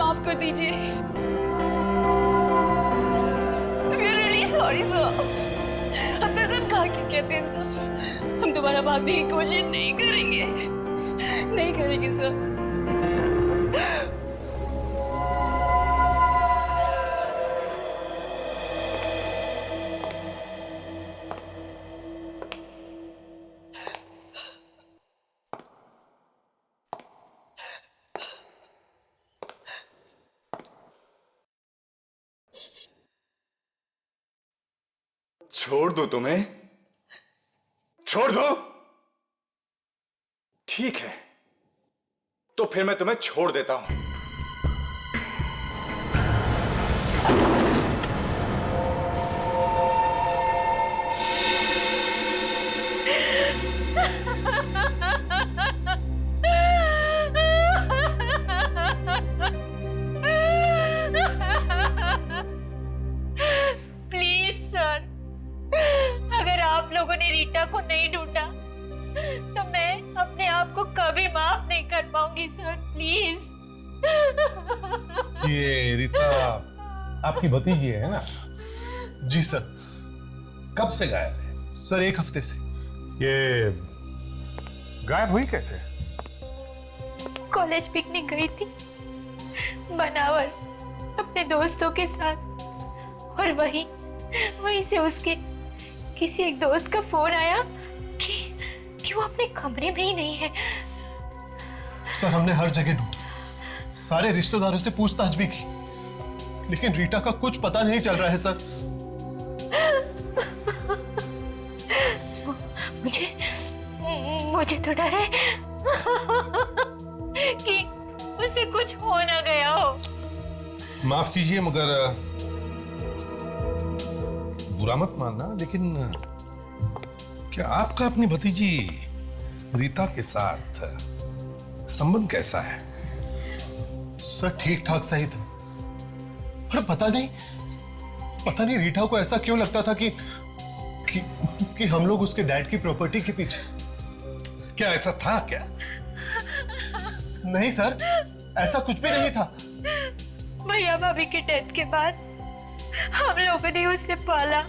माफ कर दीजिए। We are really sorry sir। आप कसम खा के कहते हैं सर, हम दोबारा भागने की कोशिश नहीं करेंगे, नहीं करेंगे सर। छोड़ दो तुम्हें, छोड़ दो। ठीक है, तो फिर मैं तुम्हें छोड़ देता हूं। रीटा को नहीं ढूंढा तो मैं अपने आप को कभी माफ नहीं कर पाऊंगी सर, प्लीज। ये रीता आपकी भतीजी है ना? जी सर। कब से गायब है? सर 1 हफ्ते से। ये गायब हुई कैसे? कॉलेज पिकनिक गई थी बनावर अपने दोस्तों के साथ, और वहीं से उसके किसी एक दोस्त का फोन आया कि वो अपने कमरे में ही नहीं है। सर हमने हर जगह ढूंढा, सारे रिश्तेदारों से पूछताछ भी की, लेकिन रीटा का कुछ पता नहीं चल रहा है सर। मुझे तो डर है कि उसे कुछ हो ना गया हो। माफ कीजिए मगर बुरा मत मानना, लेकिन क्या आपका अपनी भतीजी रीता के साथ संबंध कैसा है? सर ठीक ठाक सही था, पर पता नहीं रीटा को ऐसा क्यों लगता था कि हम लोग उसके डैड की प्रॉपर्टी के पीछे। क्या ऐसा था क्या? नहीं सर, ऐसा कुछ भी नहीं था। भैया भाभी के डेथ के बाद हम लोगों ने उसे पाला,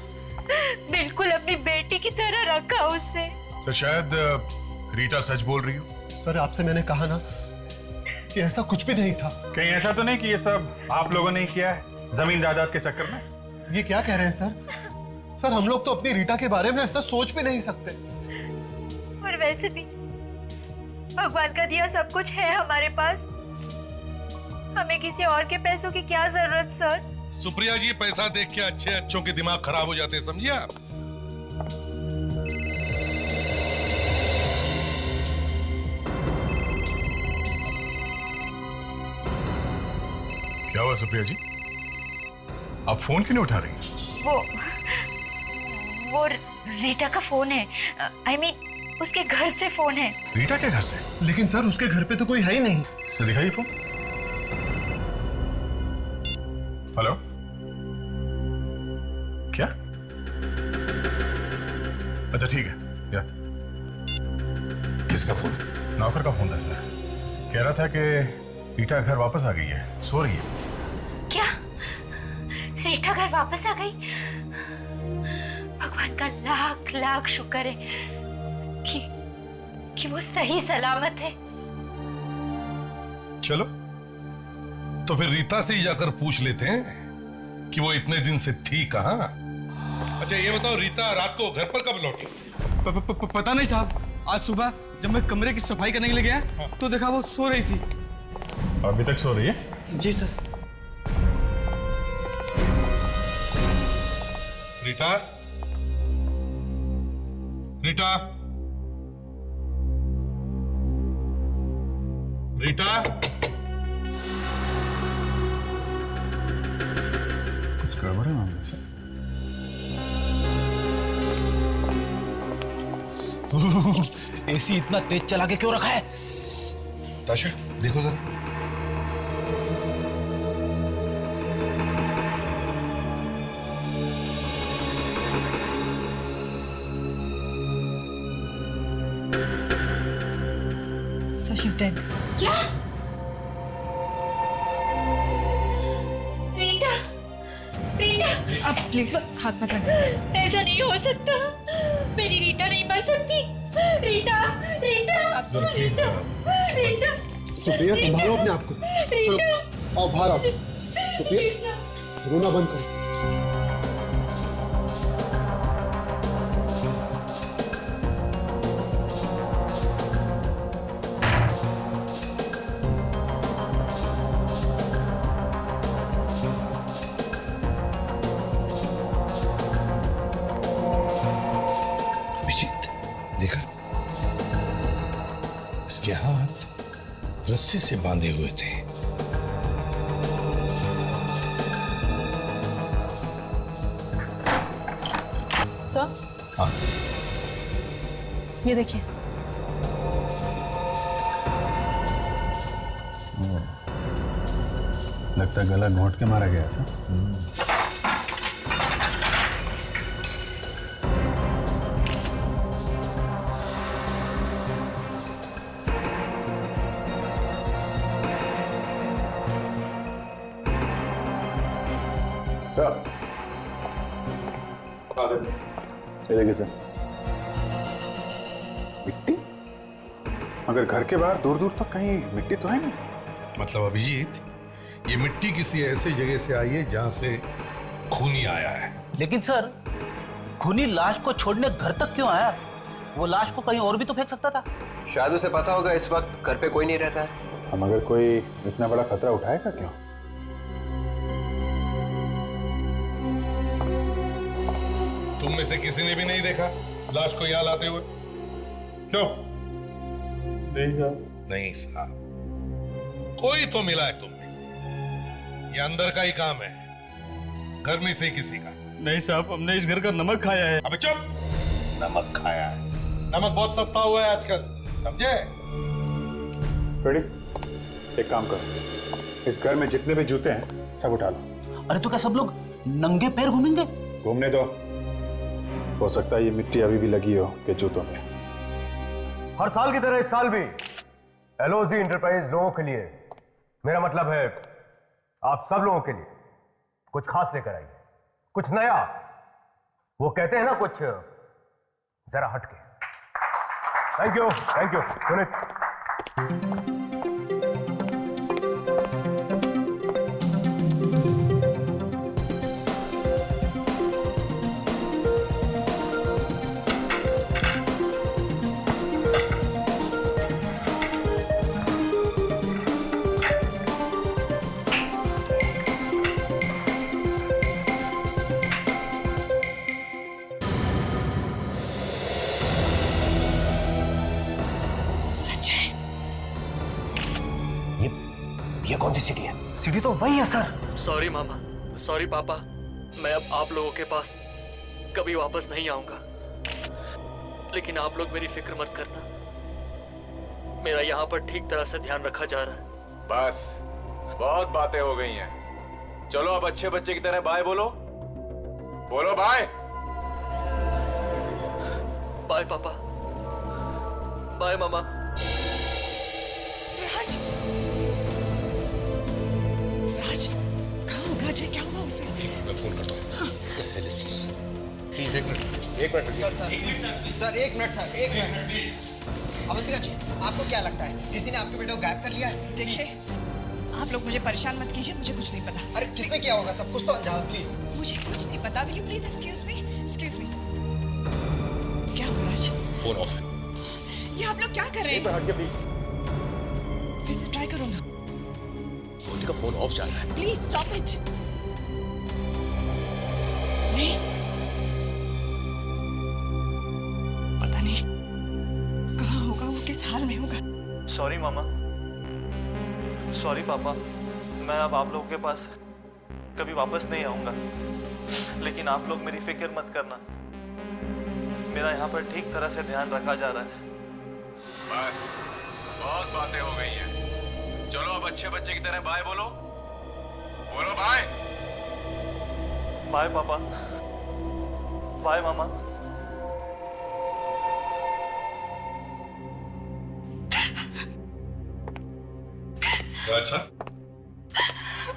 बिल्कुल अपनी बेटी की तरह रखा उसे। सर शायद रीटा सच बोल रही हो। सर आपसे मैंने कहा ना कि ऐसा कुछ भी नहीं था। कहीं ऐसा तो नहीं कि ये सब आप लोगों ने किया है जमीन जायदाद के चक्कर में? ये क्या कह रहे हैं सर? सर हम लोग तो अपनी रीटा के बारे में ऐसा सोच भी नहीं सकते। और वैसे भी भगवान का दिया सब कुछ है हमारे पास, हमें किसी और के पैसों की क्या जरूरत सर। सुप्रिया जी, पैसा देख के अच्छों के दिमाग खराब हो जाते हैं, समझिए आप? क्या हुआ सुप्रिया जी, आप फोन क्यों नहीं उठा रही? वो रीटा का फोन है, I mean, उसके घर से फोन है। रीटा के घर से? लेकिन सर उसके घर पे तो कोई है ही नहीं। तो दिखाइए फोन। हेलो, क्या? अच्छा ठीक है, या किसका फोन? नौकर का फोन था सर, कह रहा था कि रीटा घर वापस आ गई है, सो रही है। क्या रीटा घर वापस आ गई? भगवान का लाख लाख शुक्र है कि वो सही सलामत है। चलो तो फिर रीता से ही जाकर पूछ लेते हैं कि वो इतने दिन से थी कहां। अच्छा ये बताओ, रीता रात को घर पर कब लौटी? पता नहीं साहब, आज सुबह जब मैं कमरे की सफाई करने के लिए गया तो देखा वो सो रही थी। अभी तक सो रही है? जी सर। रीटा, रीटा, रीटा, कुछ गड़बड़ है मामले से? एसी इतना तेज चला के क्यों रखा है? ताशा देखो जरा। So she's dead. क्या? अब प्लीज हाथ मत लगा। ऐसा नहीं हो सकता, मेरी रीटा नहीं मर सकती। रीटा, रीटा, रीटा, रीटा। सुप्रिया संभालो अपने आप को। चलो आओ बाहर आओ। सुप्रिया रोना बंद करो। अभिजीत, देखा? इसके हाथ रस्सी से बांधे हुए थे। सर, हाँ, ये देखिए। लगता है गला घोंट के मारा गया सर। सर, ये देखिए सर, मिट्टी। मगर घर के बाहर दूर दूर तक कहीं मिट्टी तो है नहीं। मतलब अभिजीत, ये मिट्टी किसी ऐसी जगह से आई है जहां से खून ही आया है। लेकिन सर, खूनी लाश को छोड़ने घर तक क्यों आया? वो लाश को कहीं और भी तो फेंक सकता था। शायद उसे पता होगा इस वक्त घर पे कोई नहीं रहता है। हम अगर कोई इतना बड़ा खतरा उठाएगा क्यों? तुम में से किसी ने भी नहीं देखा लाश को यहां लाते हुए? क्यों? नहीं साहब। नहीं साहब, कोई तो मिला है तुम में से। ये अंदर का ही काम है, घर में से किसी का। नहीं साहब, हमने इस घर का नमक खाया है। अबे चुप! नमक खाया है? नमक बहुत सस्ता हुआ है आजकल, समझे? रेडी? एक काम करो, इस घर में जितने भी जूते हैं सब उठा लो। अरे तो क्या सब लोग नंगे पैर घूमेंगे? घूमने दो, हो सकता है ये मिट्टी अभी भी लगी हो के जूतों में। हर साल की तरह इस साल भी एलओजी इंटरप्राइज लोगों के लिए, मेरा मतलब है आप सब लोगों के लिए कुछ खास लेकर आइए, कुछ नया। वो कहते हैं ना, कुछ जरा हटके। Thank you Sunit. ये कौन सी सीढ़ी है? सीढ़ी तो वही है सर। सॉरी मामा, सॉरी पापा, मैं अब आप लोगों के पास कभी वापस नहीं आऊंगा। लेकिन आप लोग मेरी फिक्र मत करना, मेरा यहाँ पर ठीक तरह से ध्यान रखा जा रहा है। बस बहुत बातें हो गई हैं, चलो अब अच्छे बच्चे की तरह बाय बोलो। बोलो बाय। बाय पापा, बाय मामा। राज, राज कहाँ होगा अजय? क्या हुआ उसे? मैं फोन करता हूँ। प्लीज एक मिनट सर, एक मिनट सर, एक मिनट। अवंतिका जी, आपको क्या लगता है किसी ने आपके बेटे को गायब कर लिया है? देखिए, आप लोग मुझे परेशान मत कीजिए, मुझे कुछ नहीं पता। अरे किसने किया होगा? सब कुछ तो अंजान, प्लीज। मुझे कुछ नहीं पता। Will you please excuse me? Excuse me. क्या हुआ राज? फोन ऑफ है। ये आप लोग क्या कर रहे हैं? हट के प्लीज। फिर से ट्राई करो ना। का फोन ऑफ जा रहा है। Please stop it. नहीं, पता नहीं कहाँ होगा वो, किस हाल में होगा। सॉरी मामा, सॉरी पापा, मैं अब आप लोगों के पास कभी वापस नहीं आऊंगा। लेकिन आप लोग मेरी फिक्र मत करना, मेरा यहाँ पर ठीक तरह से ध्यान रखा जा रहा है। बस बहुत बातें हो गई हैं, चलो अब अच्छे बच्चे की तरह बाय बोलो। बोलो बाय। बाय पापा, बाय मामा। अच्छा,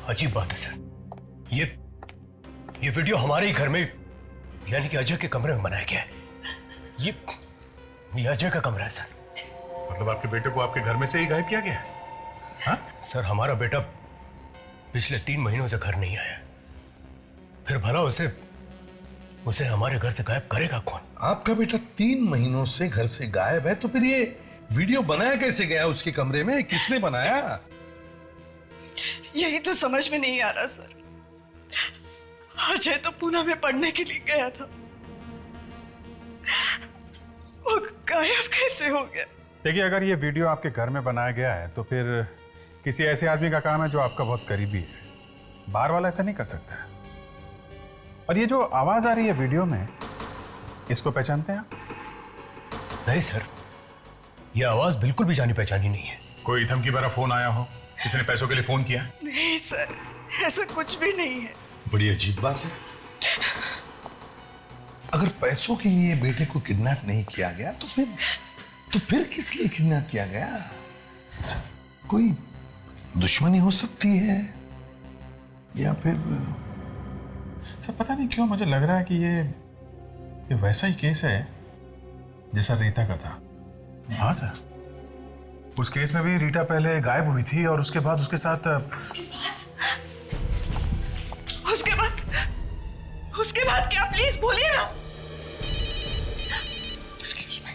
अजीब बात है सर, ये वीडियो हमारे ही घर में यानी कि अजय के कमरे में बनाया गया है। ये अजय का कमरा है सर। मतलब आपके बेटे को आपके घर में से ही गायब किया गया है? हाँ? सर हमारा बेटा पिछले 3 महीनों से घर नहीं आया। फिर भला उसे हमारे घर से गायब करेगा कौन? आपका बेटा 3 महीनों से घर से गायब है, तो फिर ये वीडियो बनाया कैसे गया उसके कमरे में? किसने बनाया? यही तो समझ में नहीं आ रहा सर। अजय तो पूना में पढ़ने के लिए गया था, वो गायब कैसे हो गया? देखिए, अगर ये वीडियो आपके घर में बनाया गया है तो फिर किसी ऐसे आदमी का काम है जो आपका बहुत करीबी है। बाहर वाला ऐसा नहीं कर सकता है। और ये जो आवाज आ रही है वीडियो में, इसको पहचानते हैं आप? नहीं सर, ये आवाज बिल्कुल भी जानी पहचानी नहीं है। कोई धमकी भरा फोन आया हो? किसी ने पैसों के लिए फोन किया? नहीं सर, ऐसा कुछ भी नहीं है। बड़ी अजीब बात है। अगर पैसों के लिए बेटे को किडनैप नहीं किया गया तो फिर किस लिए किडनैप किया गया? कोई दुश्मनी हो सकती है या फिर सर पता नहीं क्यों मुझे लग रहा है कि ये वैसा ही केस है जैसा रीता का था। हाँ सर, उस केस में भी रीटा पहले गायब हुई थी और उसके बाद उसके साथ उसके बाद क्या? प्लीज बोलिए ना। Excuse me.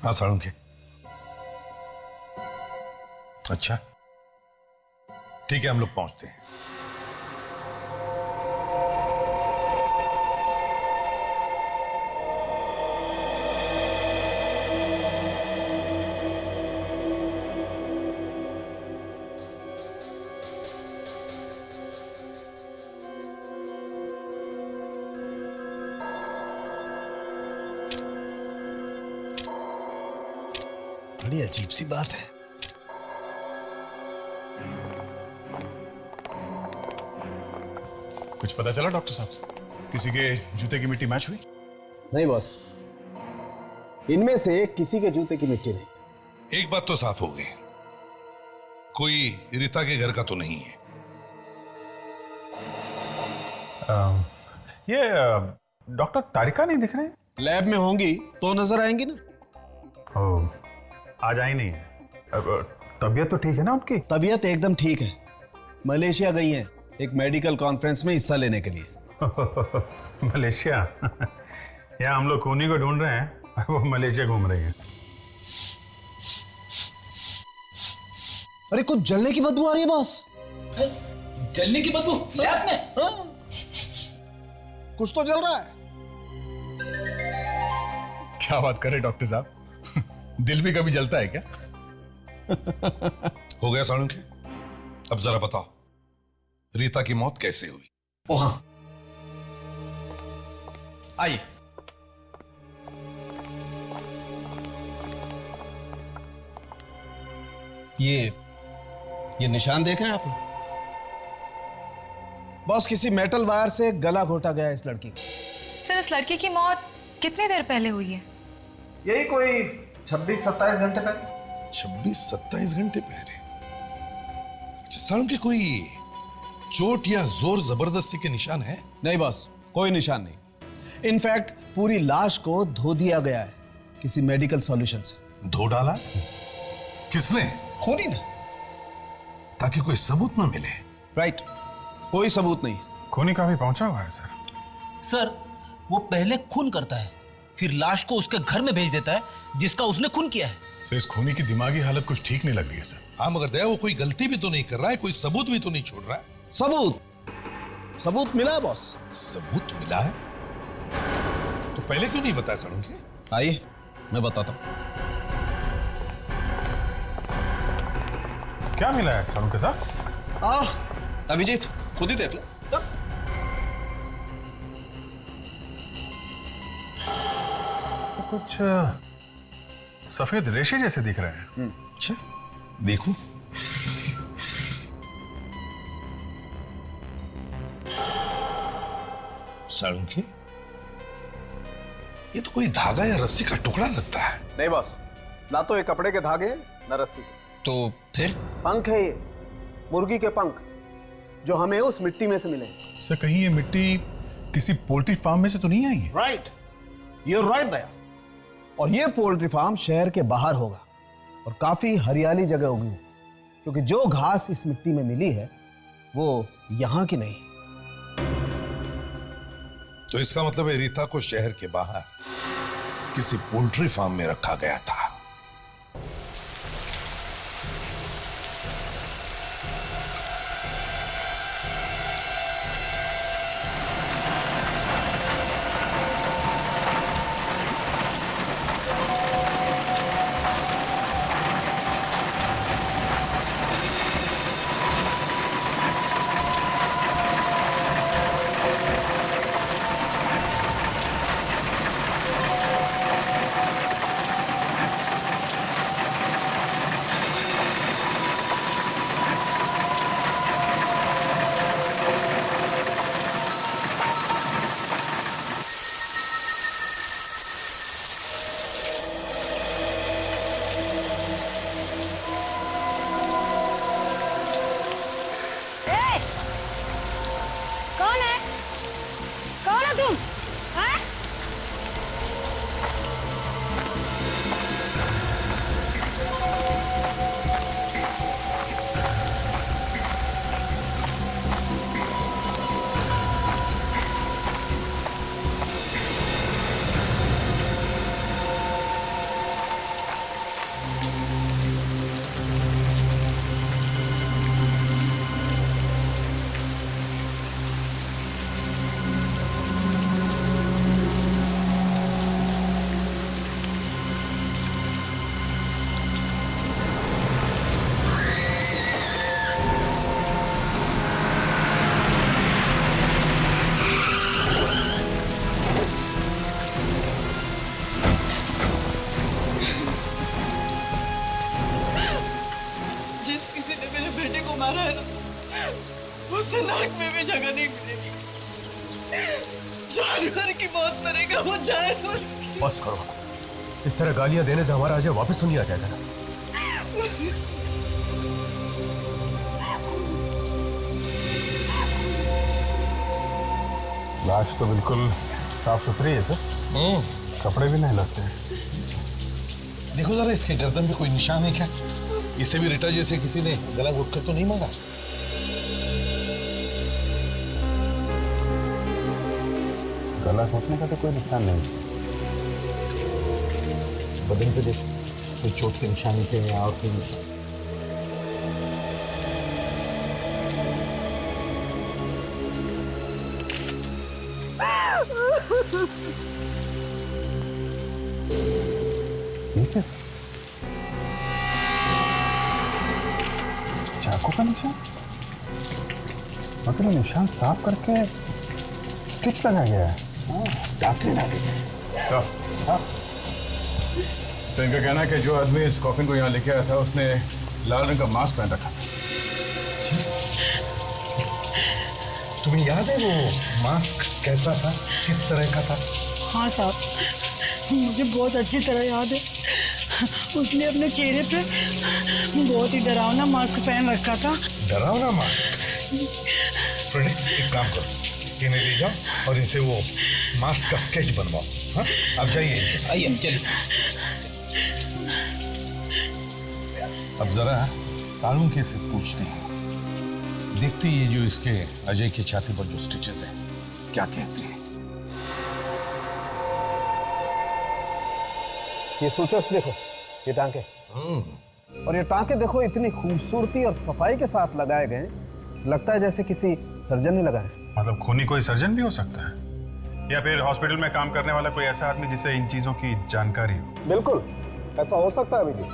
हाँ साळुंखे। अच्छा ठीक है, हम लोग पहुंचते हैं। बड़ी अजीब सी बात है। कुछ पता चला डॉक्टर साहब? किसी के जूते की मिट्टी मैच हुई? नहीं बॉस, इनमें से किसी के जूते की मिट्टी नहीं। एक बात तो साफ हो गई, कोई रीता के घर का तो नहीं है। ये डॉक्टर तारिका नहीं दिख रहे? लैब में होंगी तो नजर आएंगी ना। आज आई नहीं है। तबीयत तो ठीक है ना उनकी? तबीयत एकदम ठीक है। मलेशिया गई हैं एक मेडिकल कॉन्फ्रेंस में हिस्सा लेने के लिए। मलेशिया? यहाँ हम लोग खूनी को ढूंढ रहे हैं, वो मलेशिया घूम रही है। अरे कुछ जलने की बदबू आ रही है बॉस। जलने की बदबू लैब में? हाँ? कुछ तो जल रहा है। क्या बात कर रहे डॉक्टर साहब, दिल भी कभी जलता है क्या? हो गया साळुंखे, अब जरा बताओ रीता की मौत कैसे हुई? ओ हाँ, आइए। ये निशान देख रहे हैं आप? बॉस, किसी मेटल वायर से गला घोटा गया इस लड़की का। सर, इस लड़की की मौत कितनी देर पहले हुई है? यही कोई 26-27 घंटे पहले। 26-27 घंटे पहले? अच्छा साळुंखे, कोई चोट या जोर जबरदस्ती के निशान है? नहीं बॉस, कोई निशान नहीं। इनफैक्ट पूरी लाश को धो दिया गया है किसी मेडिकल सॉल्यूशन से। धो डाला? किसने? खूनी ना, ताकि कोई सबूत न मिले। राइट, कोई सबूत नहीं। खूनी काफी पहुंचा हुआ है सर। सर वो पहले खून करता है, फिर लाश को उसके घर में भेज देता है जिसका उसने खून किया है। सर इस खूनी की दिमागी हालत कुछ ठीक नहीं लग रही है सर। हाँ मगर दया, वो कोई गलती भी तो नहीं कर रहा है, कोई सबूत भी तो नहीं छोड़ रहा है। सबूत मिला है बॉस। सबूत मिला है? तो पहले क्यों नहीं बताया साळुंखे? आइए मैं बताता हूं। क्या मिला है साळुंखे साहब? अभिजीत खुद ही देख लो। तो कुछ सफेद रेशे जैसे दिख रहे हैं। अच्छा देखो। साळुंखे, ये तो कोई धागा या रस्सी का टुकड़ा लगता है। नहीं बॉस, ना तो ये कपड़े के धागे ना रस्सी के। तो फिर? पंख है ये, मुर्गी के पंख। जो हमें उस मिट्टी में से मिले। सर कहीं ये मिट्टी किसी पोल्ट्री फार्म में से तो नहीं आई है? राइट, यू राइट दया। और ये पोल्ट्री फार्म शहर के बाहर होगा और काफी हरियाली जगह होगी, क्योंकि जो घास इस मिट्टी में मिली है वो यहां की नहीं। तो इसका मतलब है रीता को शहर के बाहर किसी पोल्ट्री फार्म में रखा गया था। उसे नरक में भी जगह नहीं मिलेगी। जानवर की मौत मरेगा वो जानवर। बस करो, इस तरह गालियां देने से हमारा अजय वापस तो नहीं आ जाएगा ना? लाश तो बिल्कुल साफ सुथरी है सर। कपड़े भी नहीं लगते हैं। देखो जरा इसके गर्दन पे कोई निशान है क्या? इसे भी रिटा जैसे किसी ने गला घोटकर तो नहीं मारा? गला घोटने का तो कोई निशान नहीं। बदन पे देखो, कोई चोट के निशान थे या और कोई निशान? ठीक है, चाकू का निशान, मतलब निशान साफ करके स्टिच लगा गया है। डॉक्टर लगा गया। तो इनका कहना है कि जो आदमी इस कॉफिन को यहाँ लेके आया था उसने लाल रंग का मास्क पहन रखा था। तुम्हें याद है वो मास्क कैसा था, किस तरह का था? हाँ साहब, मुझे बहुत अच्छी तरह याद है। उसने अपने चेहरे पे बहुत ही डरावना मास्क पहन रखा था। डरावना मास्क? फ्रेंड्स, एक काम करो, इन्हें ले जाओ और इनसे वो मास्क का स्केच बनवाओ। हाँ, अब जाइए। आइए चलिए। अब जरा सालुंखे से पूछते हैं, देखते ही जो इसके अजय की छाती पर जो स्टिचेस हैं क्या कहते हैं। ये सूचस देखो, ये टांके, और ये टांके देखो इतनी खूबसूरती और सफाई के साथ लगाए गए, लगता है जैसे किसी सर्जन ने लगाए। मतलब खूनी कोई सर्जन भी हो सकता है, या फिर हॉस्पिटल में काम करने वाला कोई ऐसा आदमी जिसे इन चीजों की जानकारी हो। बिल्कुल ऐसा हो सकता है अभिजीत।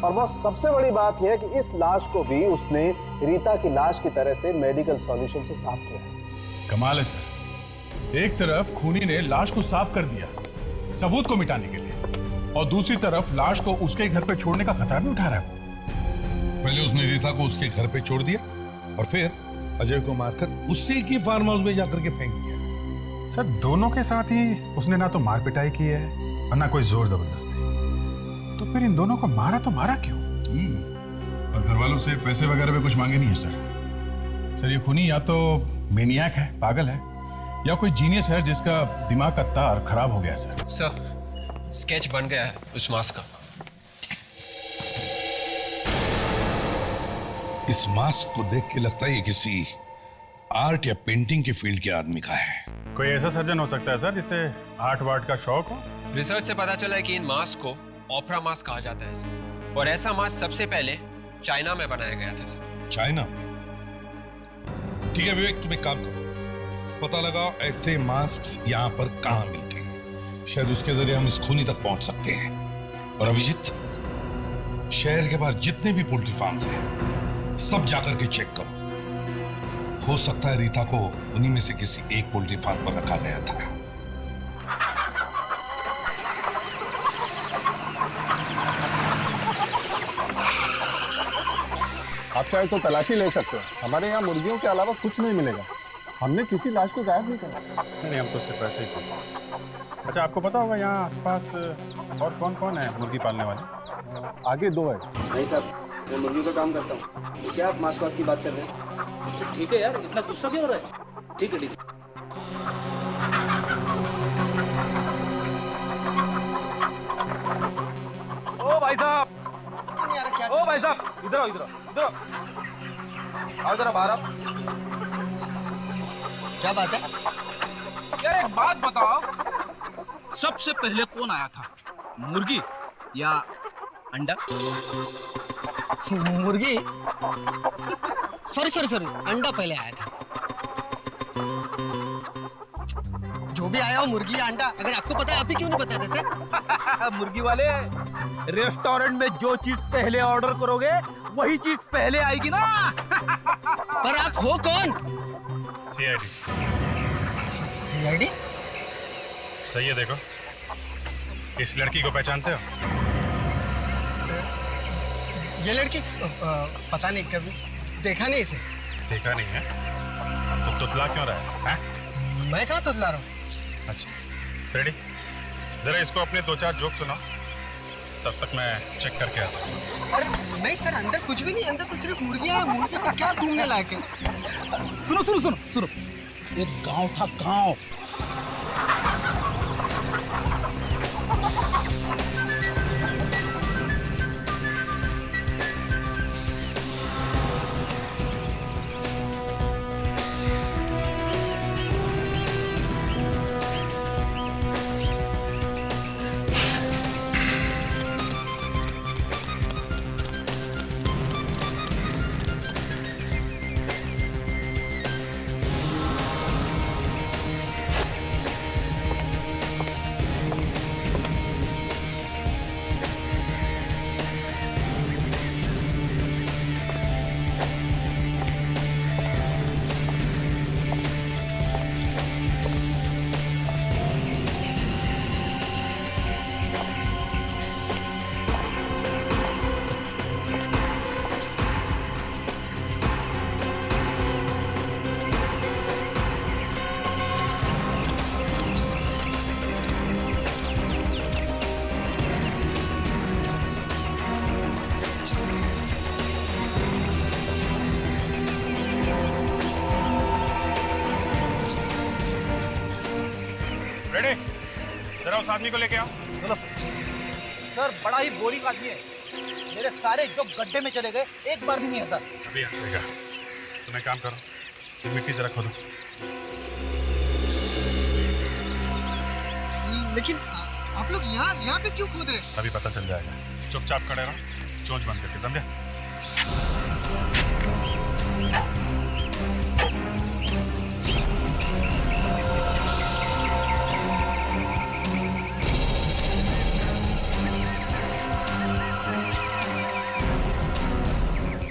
और बस सबसे बड़ी बात यह है कि इस लाश को भी उसने रीता की लाश की तरह से मेडिकल सॉल्यूशन से साफ किया है। कमाल है सर, एक तरफ खूनी ने लाश को साफ कर दिया सबूत को मिटाने के लिए, और दूसरी तरफ लाश को उसके घर पे छोड़ने का खतरा भी उठा रहा है। पहले उसने रीता को उसके घर पे छोड़ दिया और फिर अजय को मारकर उसी की फार्म हाउस में जाकर के फेंक दिया। सर दोनों के साथ ही उसने ना तो मार पिटाई की है और ना कोई जोर जबरदस्ती, तो फिर इन दोनों को मारा तो मारा क्यों? और घर वालों से पैसे वगैरह भी कुछ मांगे नहीं है सर। सर ये खूनी या तो मेनियाक है, पागल है, या कोई जीनियस है जिसका दिमाग का तार खराब हो गया सर। सर स्केच बन गया है उस मास्क का। इस मास्क को देख के लगता है ये किसी आर्ट या पेंटिंग के फील्ड के आदमी का है। कोई ऐसा सर्जन हो सकता है सर जिसे आर्ट वार्ट का शौक हो। रिसर्च से पता चला है कि इन मास्क को ओपरा मास्क कहा जाता है सर, और ऐसा मास्क सबसे पहले चाइना में बनाया गया था सर। चाइना में? ठीक है विवेक, तुम एक काम करो, पता लगाओ ऐसे मास्क यहाँ पर कहाँ मिलते हैं, शायद उसके जरिए हम इस खूनी तक पहुंच सकते हैं। और अभिजीत, शहर के बाहर जितने भी पोल्ट्री फार्म्स हैं सब जाकर के चेक करो, हो सकता है रीता को उन्हीं में से किसी एक पोल्ट्री फार्म पर रखा गया था। आप चाहे तो तलाशी ले सकते हैं, हमारे यहाँ मुर्गियों के अलावा कुछ नहीं मिलेगा। हमने किसी लाश को गायब नहीं करा। नहीं, हम तो सिर्फ ऐसे ही करते। अच्छा, आपको पता होगा यहाँ आसपास और कौन कौन है मुर्गी पालने वाले? आगे 2 है। नहीं साहब, मैं मुर्गी का काम करता हूँ। तो क्या आप मास्क वास्क की बात कर रहे हैं? ठीक है यार, इतना गुस्सा क्यों हो रहा है? ठीक है ठीक है। ओ भाई साहब, क्या ओ भाई साहब, इधर आओ, इधर आओ, इधर आओ, जरा बाहर आओ। क्या बात है? यार एक बात बताओ, सबसे पहले कौन आया था, मुर्गी या अंडा? मुर्गी? सॉरी, अंडा पहले आया था। जो भी आया हो, मुर्गी या अंडा, अगर आपको पता है आप ही क्यों नहीं बता देते? मुर्गी वाले, रेस्टोरेंट में जो चीज पहले ऑर्डर करोगे वही चीज पहले आएगी ना। पर आप हो कौन? सीआईडी। सीआईडी? सही है, देखो इस लड़की को पहचानते हो? ये लड़की? पता नहीं, कभी देखा नहीं इसे। देखा नहीं है? तो तुतला क्यों रहा है? मैं कहाँ तुतला रहा हूँ? अच्छा रेडी, जरा इसको अपने 2-4 जोक सुनाओ, तब तक मैं चेक करके आता हूँ। अरे नहीं सर, अंदर कुछ भी नहीं, अंदर तो सिर्फ मुर्गियाँ हैं। मुर्गी को क्या घूमने लायक है? सुनो, एक गांव था, गांव। जरा उस आदमी को लेके आओ। चलो सर, बड़ा ही बोरिंग आदमी है, मेरे सारे जो गड्ढे में चले गए एक बार भी नहीं है सर। अभी हंसेगा। तुम एक काम करो, ये मिट्टी जरा खोदो। लेकिन आप लोग यहाँ पे क्यों कूद रहे? अभी पता चल जाएगा, चुपचाप खड़े रहो, चोंच बंद करके, समझे?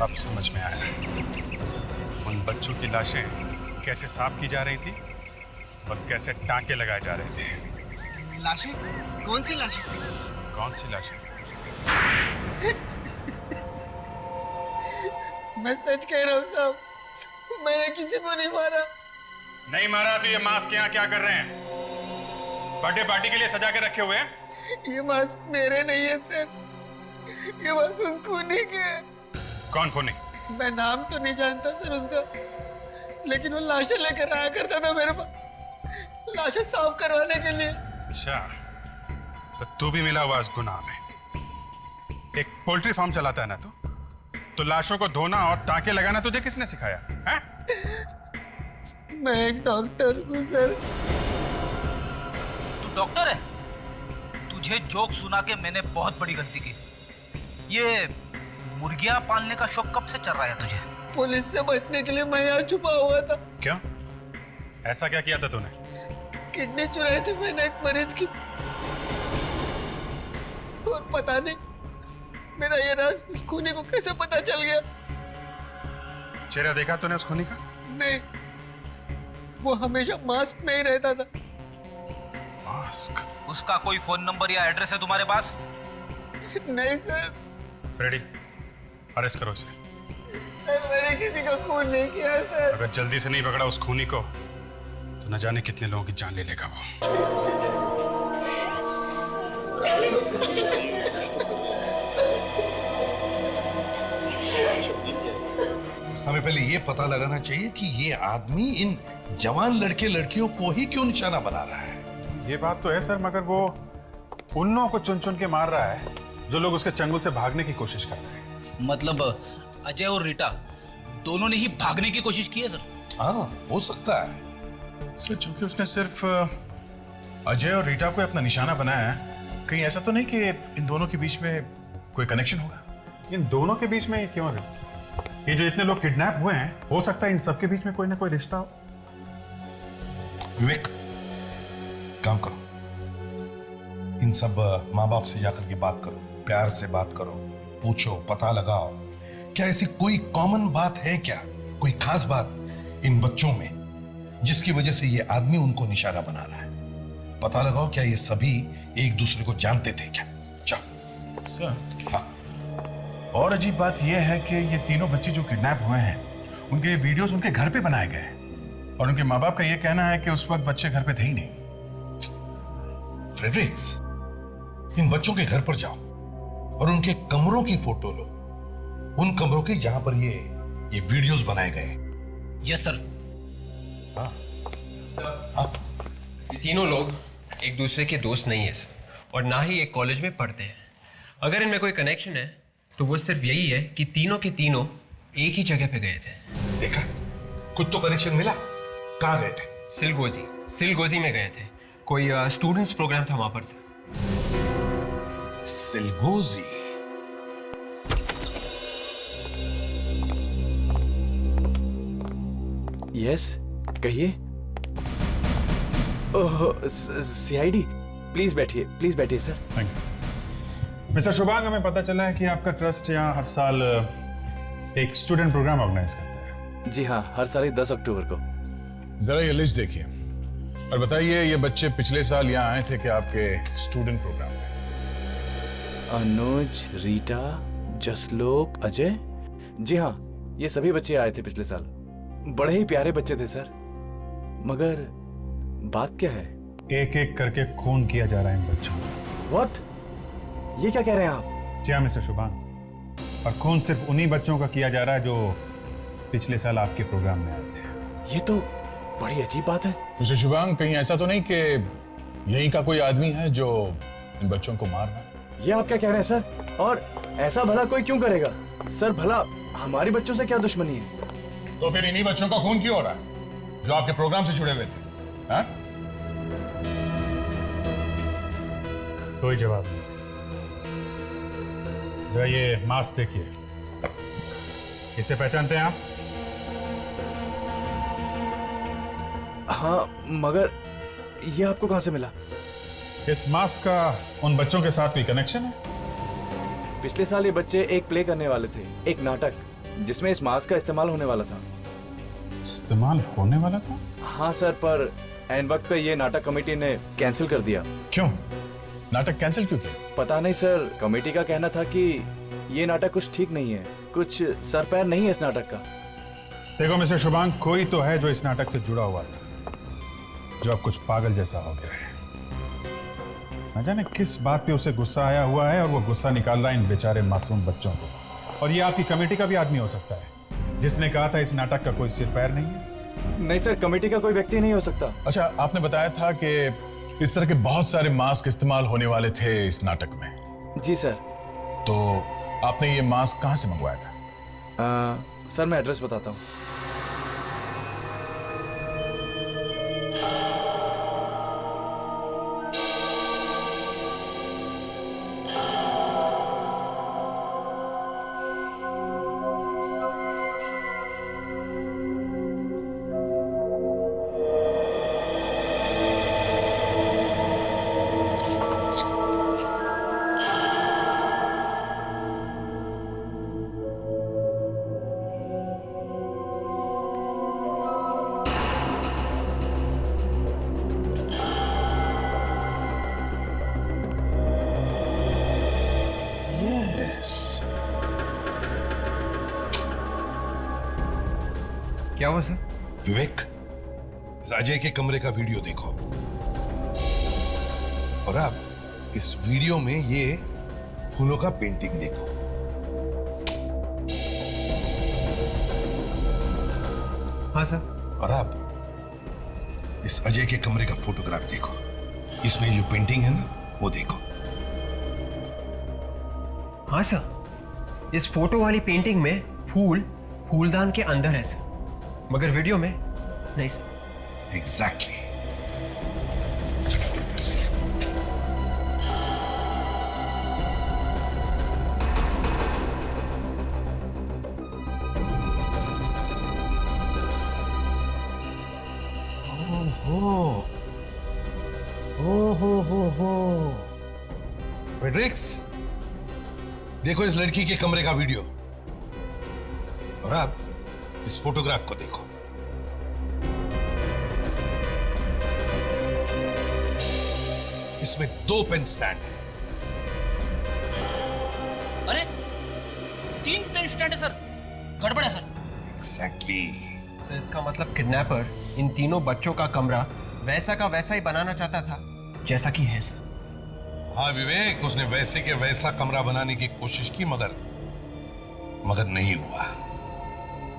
अब समझ में आया उन बच्चों की लाशें कैसे साफ की जा रही थी और कैसे टांके लगाए जा रहे थे। लाशें? कौन सी लाशें? कौन सी लाशें? मैं सच कह रहा हूँ साहब, मैंने किसी को नहीं मारा। नहीं मारा तो ये मास्क यहाँ क्या कर रहे हैं? बर्थडे पार्टी के लिए सजा के रखे हुए हैं? ये मास्क मेरे नहीं है सर, ये मास्क उस खूनी के है। कौन खूनी? मैं नाम तो नहीं जानता सर उसका, लेकिन वो लाशें लेकर आया करता था मेरे पास, लाशें साफ करवाने के लिए। अच्छा, तो तू भी मिला हुआ इस गुनाह में। एक पोल्ट्री फार्म चलाता है ना तो लाशों को धोना और टांके लगाना तुझे किसने सिखाया है? मैं एक डॉक्टर हूँ सर। तू डॉक्टर है? तुझे जोक सुना के मैंने बहुत बड़ी गलती की। ये मुर्गियां पालने का शौक कब से चल रहा है तुझे? पुलिस से बचने के लिए मैं यहाँ छुपा हुआ था। क्यों? ऐसा क्या किया था तूने? किडनी चुराई थी मैंने एक मरीज की, और पता नहीं मेरा ये राज उस खूनी को कैसे पता चल गया। चेहरा देखा तूने उस खूनी का? नहीं, वो हमेशा मास्क में ही रहता था। मास्क? उसका कोई फोन नंबर या एड्रेस है तुम्हारे पास? नहीं सर। फ्रेडी, अरेस्ट करो इसे। मैंने किसी का खून नहीं किया सर। अगर जल्दी से नहीं पकड़ा उस खूनी को तो न जाने कितने लोगों की जान ले लेगा वो। हमें पहले ये पता लगाना चाहिए कि ये आदमी इन जवान लड़के लड़कियों को ही क्यों निशाना बना रहा है। ये बात तो है सर, मगर वो उन लोगों को चुन चुन के मार रहा है जो लोग उसके चंगुल से भागने की कोशिश कर रहे हैं। मतलब अजय और रीटा दोनों ने ही भागने की कोशिश की है सर? हाँ, हो सकता है सर, चूंकि उसने सिर्फ अजय और रीटा को अपना निशाना बनाया है, कहीं ऐसा तो नहीं कि इन दोनों के बीच में कोई कनेक्शन होगा? इन दोनों के बीच में क्यों है? ये जो इतने लोग किडनैप हुए हैं, हो सकता है इन सबके बीच में कोई ना कोई रिश्ता हो। विवेक, काम करो, इन सब माँ बाप से जाकर के बात करो, प्यार से बात करो, पूछो, पता लगाओ, क्या ऐसी कोई कॉमन बात है क्या, कोई खास बात इन बच्चों में जिसकी वजह से ये आदमी उनको निशाना बना रहा है। पता लगाओ, क्या ये सभी एक दूसरे को जानते थे क्या? जाओ सर। हाँ। और अजीब बात यह है कि ये तीनों बच्चे जो किडनैप हुए हैं, उनके वीडियोस उनके घर पे बनाए गए हैं, और उनके माँ बाप का यह कहना है कि उस वक्त बच्चे घर पे थे ही नहीं। फ्रेडरिक्स, इन बच्चों के घर पर जाओ और उनके कमरों की फोटो लो, उन कमरों की जहां पर ये वीडियोस बनाए गए। Yes sir. हाँ। ये तीनों लोग एक दूसरे के दोस्त नहीं है सर, और ना ही एक कॉलेज में पढ़ते हैं। अगर इनमें कोई कनेक्शन है तो वो सिर्फ यही है कि तीनों के तीनों एक ही जगह पे गए थे। देखा, कुछ तो कनेक्शन मिला। कहाँ गए थे? सिलगोजी में गए थे। कोई स्टूडेंट्स प्रोग्राम था वहां पर सर। सिलगोजी? यस, कहिए। ओह, सीआईडी, प्लीज बैठिए sir. Thank you. Mister Shubhang, हमें पता चला है कि आपका ट्रस्ट यहाँ हर साल एक स्टूडेंट प्रोग्राम ऑर्गेनाइज करता है। जी हाँ, हर साल 10 अक्टूबर को। जरा ये लिस्ट देखिए और बताइए, ये बच्चे पिछले साल यहाँ आए थे कि आपके स्टूडेंट प्रोग्राम में? अनुज, रीटा, जसलोक, अजय। जी हाँ, ये सभी बच्चे आए थे पिछले साल। बड़े ही प्यारे बच्चे थे सर। मगर बात क्या है? एक एक करके खून किया जा रहा है इन बच्चों को। व्हाट? ये क्या कह रहे हैं आप? जी हाँ मिस्टर शुभांग, और खून सिर्फ उन्हीं बच्चों का किया जा रहा है जो पिछले साल आपके प्रोग्राम में आए थे। ये तो बड़ी अजीब बात है। मिस्टर शुभांग, कहीं ऐसा तो नहीं कि यहीं का कोई आदमी है जो इन बच्चों को मार रहा है? ये आप क्या कह रहे हैं सर? और ऐसा भला कोई क्यों करेगा सर? भला हमारे बच्चों से क्या दुश्मनी है? तो फिर इन्हीं बच्चों का खून क्यों हो रहा है जो आपके प्रोग्राम से जुड़े हुए थे? हाँ? कोई जवाब नहीं। जरा ये मास्क देखिए, इसे पहचानते हैं आप? हाँ, मगर ये आपको कहां से मिला? इस मास्क का उन बच्चों के साथ कोई कनेक्शन है? पिछले साल ये बच्चे एक प्ले करने वाले थे, एक नाटक, जिसमें इस मास्क का इस्तेमाल होने वाला था। इस्तेमाल होने वाला था? हाँ सर, पर एन वक्त पे ये नाटक कमेटी ने कैंसिल कर दिया। क्यों? नाटक कैंसिल क्यों किया? पता नहीं सर, कमेटी का कहना था कि ये नाटक कुछ ठीक नहीं है, कुछ सर पैर नहीं है इस नाटक का। देखो मिस्टर शुभांग, कोई तो है जो इस नाटक से जुड़ा हुआ था, जो अब कुछ पागल जैसा हो गया है। न जाने किस बात पे उसे गुस्सा आया हुआ है और वो गुस्सा निकाल रहा है इन बेचारे मासूम बच्चों को। और ये आपकी कमेटी का भी आदमी हो सकता है जिसने कहा था इस नाटक का कोई सिर पैर नहीं है। नहीं सर, कमेटी का कोई व्यक्ति नहीं हो सकता। अच्छा, आपने बताया था कि इस तरह के बहुत सारे मास्क इस्तेमाल होने वाले थे इस नाटक में। जी सर। तो आपने ये मास्क कहां से मंगवाया था? सर मैं एड्रेस बताता हूँ। क्या हुआ सर? विवेक, अजय के कमरे का वीडियो देखो और अब इस वीडियो में ये फूलों का पेंटिंग देखो। हाँ सर। और अब इस अजय के कमरे का फोटोग्राफ देखो। इसमें जो पेंटिंग है ना, वो देखो। हाँ सर, इस फोटो वाली पेंटिंग में फूलदान के अंदर है सर, मगर वीडियो में नहीं सर। एग्जैक्टली। हो फ्रेडरिक्स, देखो इस लड़की के कमरे का वीडियो और अब इस फोटोग्राफ को देखो। इसमें 2 पेन स्टैंड है। अरे 3 पेन स्टैंड है सर, गड़बड़ है सर। एग्जैक्टली। सर इसका मतलब किडनैपर इन तीनों बच्चों का कमरा वैसा का वैसा ही बनाना चाहता था जैसा कि है सर। हाँ विवेक, उसने वैसे के वैसा कमरा बनाने की कोशिश की मगर नहीं हुआ।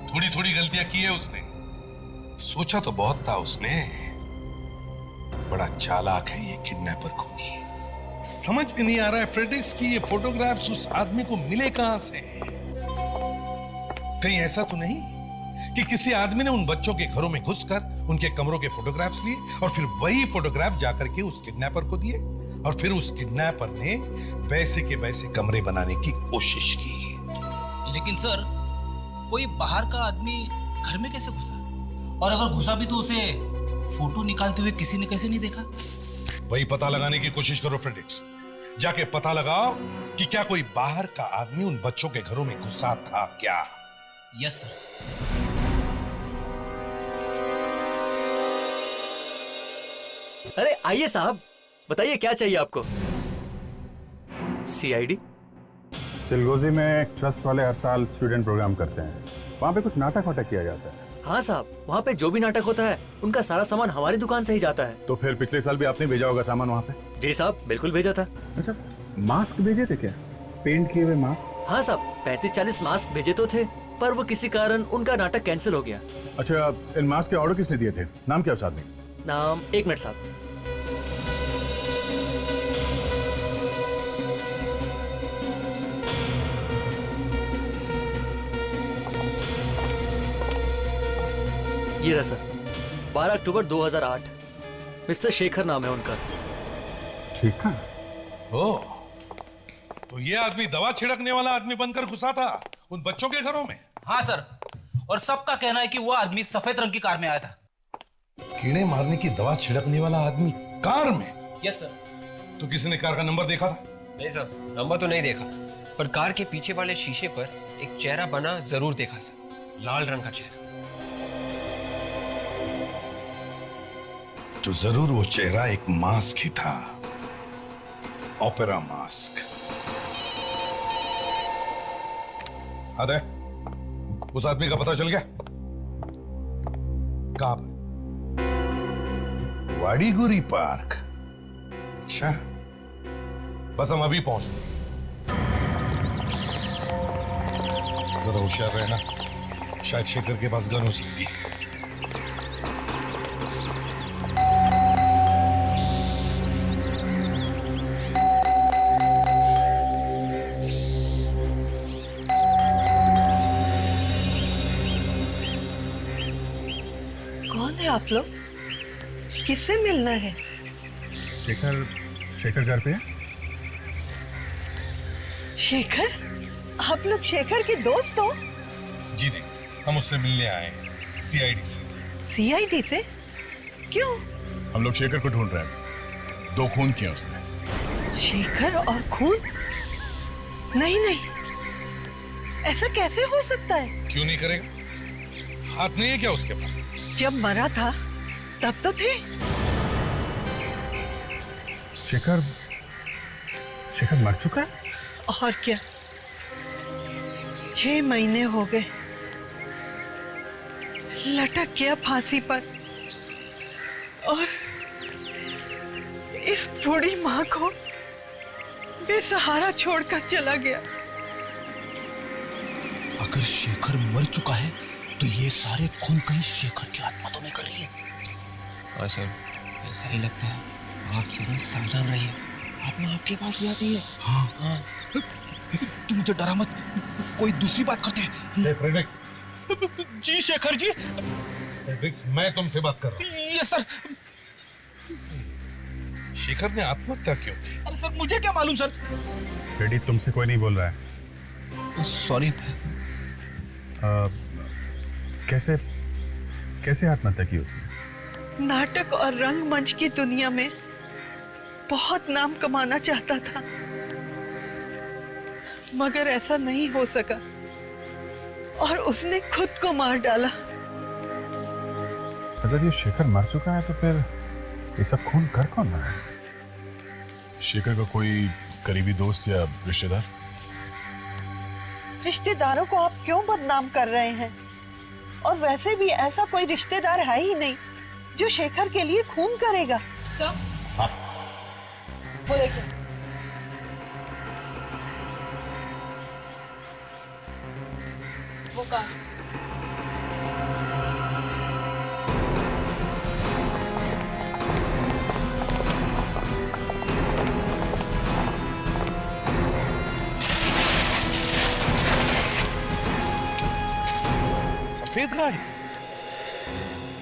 थोड़ी थोड़ी गलतियां की है उसने। सोचा तो बहुत था उसने। बड़ा चालाक है ये किडनैपर खूनी। समझ में नहीं आ रहा है फ्रेडरिक्स की ये फोटोग्राफ्स उस आदमी को मिले कहां से। कहीं ऐसा तो नहीं कि किसी आदमी ने उन बच्चों के घरों में घुसकर उनके कमरों के फोटोग्राफ्स लिए और फिर वही फोटोग्राफ जाकर के उस किडनैपर को दिए और फिर उस किडनैपर ने वैसे के वैसे कमरे बनाने की कोशिश की। लेकिन सर, कोई बाहर का आदमी घर में कैसे घुसा? और अगर घुसा भी तो उसे फोटो निकालते हुए किसी ने कैसे नहीं देखा? वही पता लगाने की कोशिश करो फ्रेडरिक्स। जाके पता लगाओ कि क्या कोई बाहर का आदमी उन बच्चों के घरों में घुसा था क्या। Yes sir. अरे आइए साहब, बताइए क्या चाहिए आपको? सीआईडी? चिलगोजी में एक ट्रस्ट वाले हर साल स्टूडेंट प्रोग्राम करते हैं। वहाँ पे कुछ नाटक वाटक किया जाता है। हाँ साहब, वहाँ पे जो भी नाटक होता है उनका सारा सामान हमारी दुकान से ही जाता है। तो फिर पिछले साल भी आपने भेजा होगा सामान वहाँ पे? जी साहब, बिल्कुल भेजा था। अच्छा, मास्क भेजे थे क्या? पेंट किए हुए मास्क? हाँ साहब, 35-40 मास्क भेजे तो थे, पर वो किसी कारण उनका नाटक कैंसिल हो गया। अच्छा, इन मास्क के ऑर्डर किसने दिए थे? नाम क्या उस आदमी? नाम, 1 मिनट साहब। ये रहा सर, 12 अक्टूबर 2008। मिस्टर शेखर नाम है उनका। ठीक है। ओह, तो ये आदमी दवा छिड़कने वाला आदमी बनकर घुसा था उन बच्चों के घरों में? हाँ सर, और सबका कहना है कि वो आदमी सफेद रंग की कार में आया था। कीड़े मारने की दवा छिड़कने वाला आदमी कार में? Yes sir. तो किसी ने कार का नंबर देखा था? नहीं सर, नंबर तो नहीं देखा, पर कार के पीछे वाले शीशे पर एक चेहरा बना जरूर देखा सर, लाल रंग का चेहरा। तो जरूर वो चेहरा एक मास्क ही था, ओपेरा मास्क। अरे, उस आदमी का पता चल गया? कहां पर? वाडीगुरी पार्क। अच्छा, बस हम अभी पहुंच गए। जरा होशियार रहना, शायद शेखर के पास गन हो सकती है। है आप लोग? किससे मिलना है? शेखर शेखर घर पे है? शेखर? आप लोग शेखर के दोस्त हो? जी नहीं, हम उससे मिलने आए हैं सीआईडी से। सीआईडी से? क्यों? हम लोग शेखर को ढूंढ रहे हैं। 2 खून किए उसने। शेखर और खून? नहीं नहीं, ऐसा कैसे हो सकता है? क्यों नहीं करेगा? हाथ नहीं है क्या उसके पास? जब मरा था तब तो थे। शेखर शेखर मर चुका है? और क्या, 6 महीने हो गए लटक गया फांसी पर, और इस बूढ़ी माँ को बेसहारा छोड़कर चला गया। अगर शेखर मर चुका है तो ये सारे खून कहीं शेखर की आत्मा तो नहीं कर रही है? हाँ सर, ऐसा ही लगता है। आप जरूर सावधान रहिए। आत्मा आपके पास ही आती है। हाँ। तू मुझे डरा मत, कोई दूसरी बात करते हैं। फ्रेडरिक्स। जी शेखर जी। फ्रेडरिक्स, मैं तुमसे बात कर रहा हूँ। Yes sir. शेखर ने आत्महत्या क्यों की? अरे सर, मुझे क्या मालूम सर। रेडी, तुमसे कोई नहीं बोल रहा है। सॉरी। कैसे कैसे आत्महत्या की उसने? नाटक और रंगमंच की दुनिया में बहुत नाम कमाना चाहता था, मगर ऐसा नहीं हो सका और उसने खुद को मार डाला। अगर ये शेखर मर चुका है तो फिर ये सब खून कर कौन रहा है? शेखर का कोई करीबी दोस्त या रिश्तेदार? रिश्तेदारों को आप क्यों बदनाम कर रहे हैं? और वैसे भी ऐसा कोई रिश्तेदार है ही नहीं जो शेखर के लिए खून करेगा। सर, वो देखिए, वो कहाँ? सफेद गाड़ी?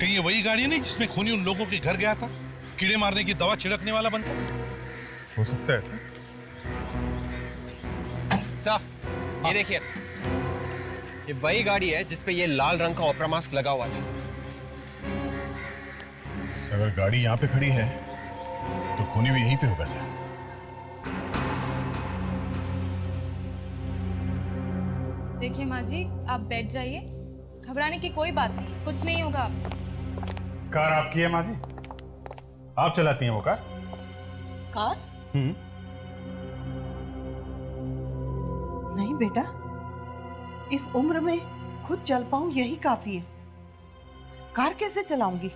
कहीं ये वही गाड़ी नहीं जिसमें खूनी उन लोगों के घर गया था, कीड़े मारने की दवा छिड़कने वाला बनकर? हो सकता है सर, ये देखिए, ये वही गाड़ी है जिसपे ये लाल रंग का ऑपरा मास्क लगा हुआ था। अगर गाड़ी यहाँ पे खड़ी है तो खूनी भी यहीं पे होगा सर। देखिए माँ जी, आप बैठ जाइए, घबराने की कोई बात नहीं, कुछ नहीं होगा आपको। कार आपकी है माँ जी? आप चलाती हैं वो कार? कार? नहीं बेटा, इस उम्र में खुद चल पाऊं यही काफी है। कार कैसे चलाऊंगी?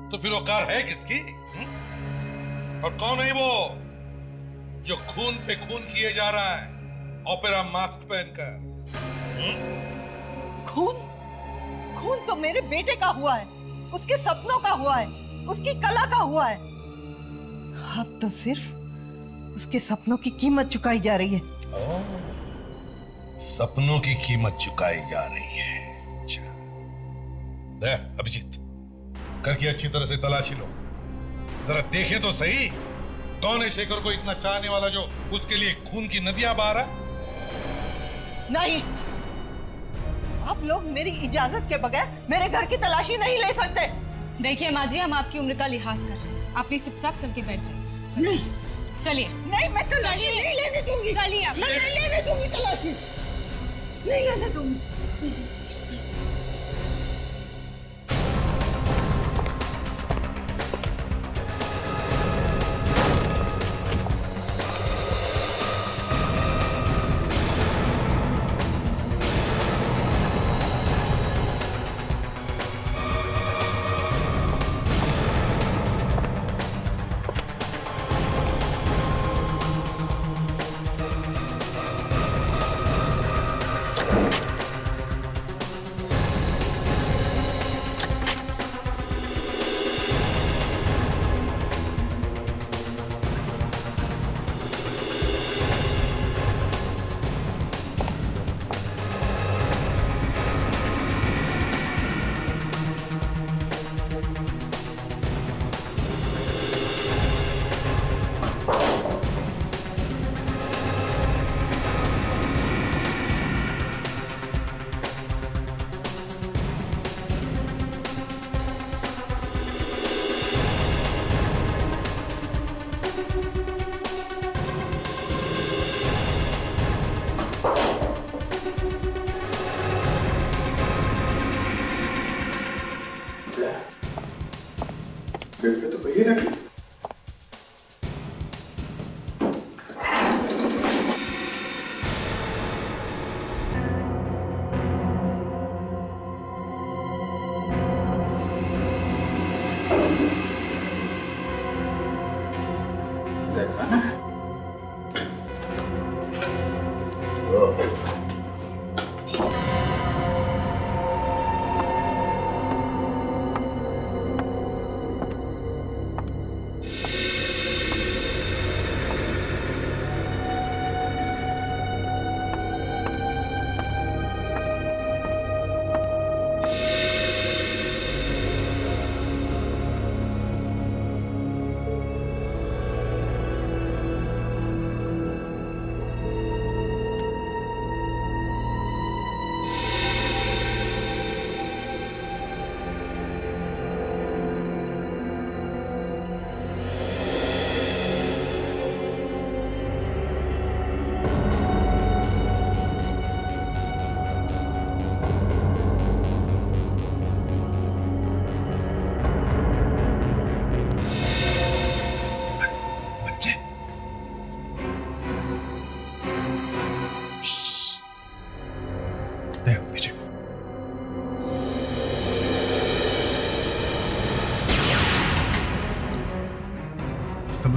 तो फिर वो कार है किसकी? और कौन है वो जो खून पे खून किए जा रहा है ओपेरा मास्क पहनकर? खून? खून तो मेरे बेटे का हुआ है, उसके सपनों का हुआ है, उसकी कला का हुआ है। अब तो सिर्फ उसके सपनों की कीमत चुकाई जा रही है। सपनों की कीमत चुकाई जा रही है। अच्छा, दे अभिजीत, करके अच्छी तरह से तलाशी लो, जरा देखें तो सही कौन है शेखर को इतना चाहने वाला जो उसके लिए खून की नदियां बहा रहा। नहीं, आप लोग मेरी इजाजत के बगैर मेरे घर की तलाशी नहीं ले सकते। देखिए माँ जी, हम आपकी उम्र का लिहाज कर रहे हैं, आप प्लीज चुपचाप चल के बैठ जाइए। नहीं, चलिए। नहीं, मैं तलाशी नहीं लेने दूंगी। चलिए आप। मैं नहीं लेने दूंगी तलाशी, नहीं लेने दूंगी। ये रखिए।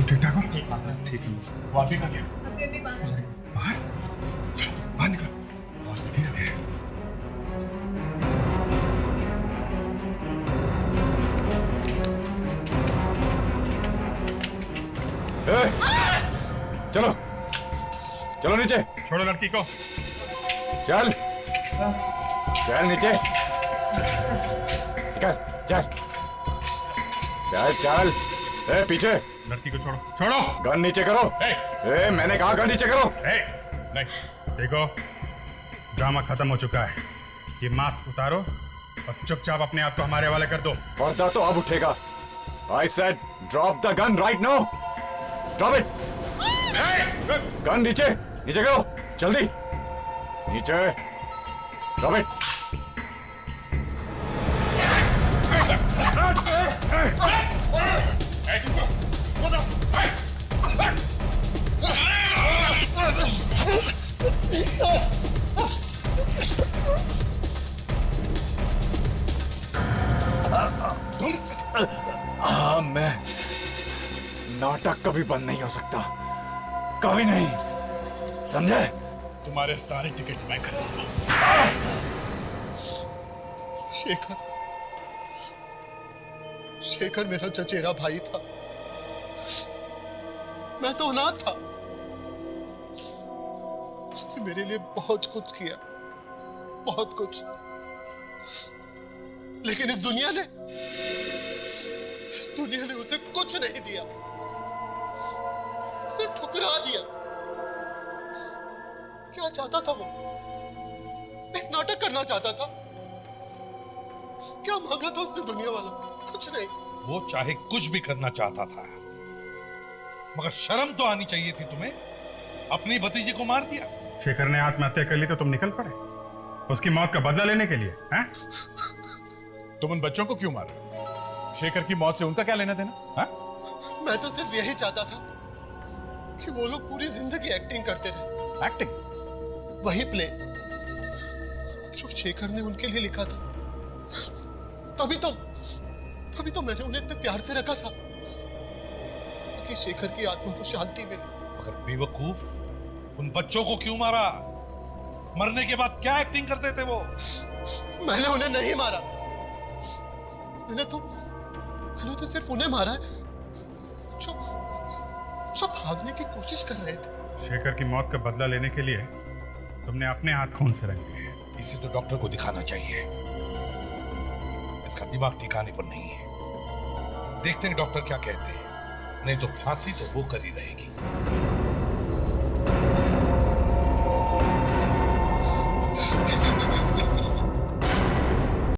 ठीक ठाक हो? ठीक है। वो अभी का क्या? बाहर? चलो बाहर निकलो। आवाज नहीं आती है। चलो चलो नीचे। छोड़ो लड़की को। चल चल नीचे। चल चल चल चल। ए पीछे। लड़की को छोड़ो। छोड़ो। गन नीचे करो। ए मैंने कहा गन नीचे करो। नहीं देखो, ड्रामा खत्म हो चुका है। ये मास्क उतारो और चुपचाप अपने आप को हमारे हवाले कर दो। पर्दा तो अब उठेगा। I said drop the gun right now. Drop it. Gun नीचे नीचे करो जल्दी। नीचे ड्रॉप इट। हाँ मैं नाटक कभी बंद नहीं हो सकता, कभी नहीं, समझे? तुम्हारे सारे टिकट्स मैं खरीदूंगा। शेखर, शेखर मेरा चचेरा भाई था। मैं तो अनाथ था। उसने मेरे लिए बहुत कुछ किया, बहुत कुछ। लेकिन इस दुनिया ने उसे कुछ नहीं दिया। उसे ठुकरा दिया। क्या चाहता था वो? एक नाटक करना चाहता था। क्या मांगा था उसने दुनिया वालों से? कुछ नहीं। वो चाहे कुछ भी करना चाहता था, मगर शर्म तो आनी चाहिए थी तुम्हें। अपनी भतीजी को मार दिया। शेखर ने आत्महत्या कर ली तो तुम निकल पड़े उसकी मौत का बदला लेने के लिए, हैं? तुम उन बच्चों को क्यों मारा? शेखर की मौत से उनका क्या लेना देना? हाँ? मैं तो सिर्फ यही चाहता था कि वो लोग पूरी जिंदगी एक्टिंग करते रहे। एक्टिंग? वही प्ले जो शेखर ने उनके लिए लिखा था। तभी तो मैंने उन्हें इतने प्यार से रखा था ताकि शेखर की आत्मा को शांति मिले। मगर बेवकूफ, उन बच्चों को क्यों मारा? मरने के बाद क्या एक्टिंग करते थे वो? मैंने उन्हें नहीं मारा। मैंने तो सिर्फ उन्हें मारा है जो भागने की कोशिश कर रहे थे। शेखर की मौत का बदला लेने के लिए तुमने अपने हाथ खून से रंग लिए। इसे तो डॉक्टर को दिखाना चाहिए। इसका दिमाग ठिकाने पर नहीं है। देखते हैं डॉक्टर क्या कहते हैं। नहीं तो फांसी तो वो कर ही रहेगी।